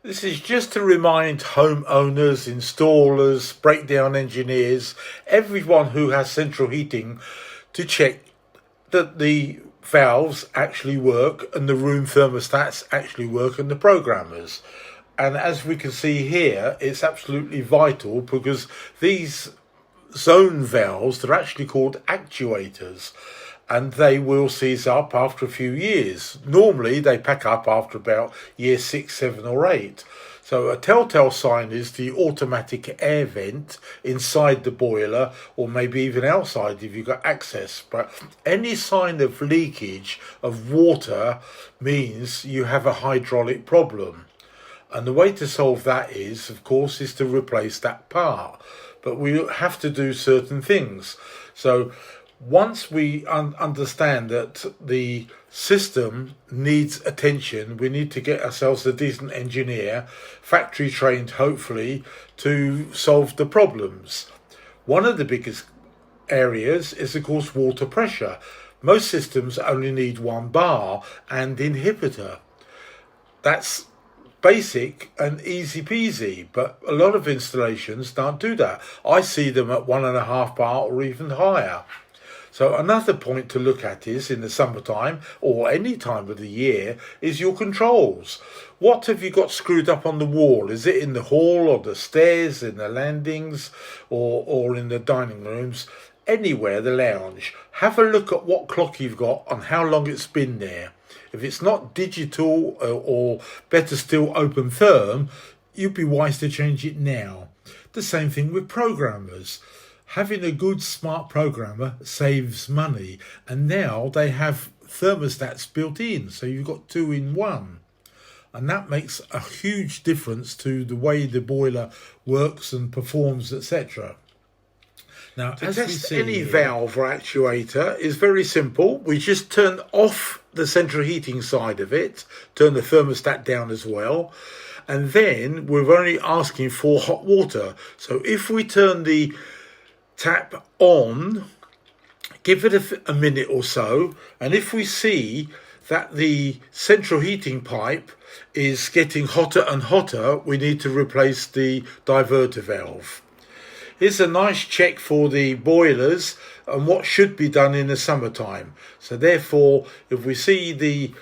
This is just to remind homeowners, installers, breakdown engineers, everyone who has central heating to check that the valves actually work and the room thermostats actually work and the programmers. And as we can see here, it's absolutely vital because these zone valves, they're actually called actuators, and they will seize up after a few years. Normally they pack up after about year 6, 7 or 8. So a telltale sign is the automatic air vent inside the boiler, or maybe even outside if you've got access. But any sign of leakage of water means you have a hydraulic problem. And the way to solve that is, of course, is to replace that part. But we have to do certain things. So once we understand that the system needs attention, we need to get ourselves a decent engineer, factory trained hopefully, to solve the problems. One of the biggest areas is, of course, water pressure. Most systems only need 1 bar and inhibitor. That's basic and easy peasy, but a lot of installations don't do that. I see them at 1.5 bar or even higher. So another point to look at is, in the summertime or any time of the year, is your controls. What have you got screwed up on the wall? Is it in the hall or the stairs, in the landings, or in the dining rooms? Anywhere, the lounge. Have a look at what clock you've got and how long it's been there. If it's not digital or better still open therm, you'd be wise to change it now. The same thing with programmers. Having a good smart programmer saves money, and now they have thermostats built in, so you've got 2 in 1. And that makes a huge difference to the way the boiler works and performs, etc. Now, to test any valve or actuator is very simple. We just turn off the central heating side of it, turn the thermostat down as well, and then we're only asking for hot water. So if we turn the tap on, give it a minute or so, and if we see that the central heating pipe is getting hotter and hotter, we need to replace the diverter valve. Here's a nice check for the boilers and what should be done in the summertime. So therefore, if we see the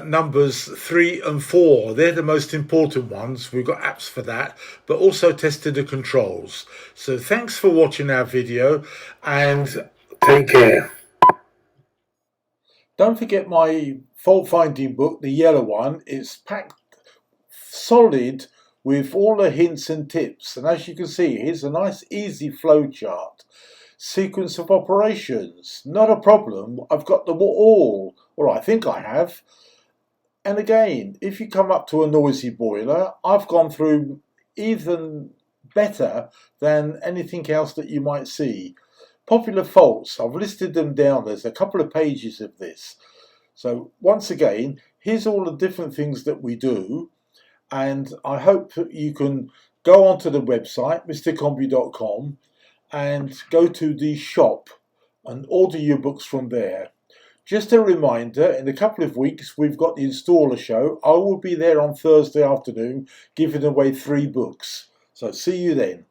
numbers 3 and 4, they're the most important ones. We've got apps for that, but also tested the controls. So thanks for watching our video and take care. Don't forget my fault finding book, the yellow one. It's packed solid with all the hints and tips. And as you can see, here's a nice easy flow chart. Sequence of operations, not a problem. I've got them all, or I think I have. And again, if you come up to a noisy boiler, I've gone through even better than anything else that you might see. Popular faults, I've listed them down. There's a couple of pages of this. So once again, here's all the different things that we do. And I hope that you can go onto the website, mrcombi.com, and go to the shop and order your books from there. Just a reminder, in a couple of weeks, we've got the installer show. I will be there on Thursday afternoon, giving away 3 books. So see you then.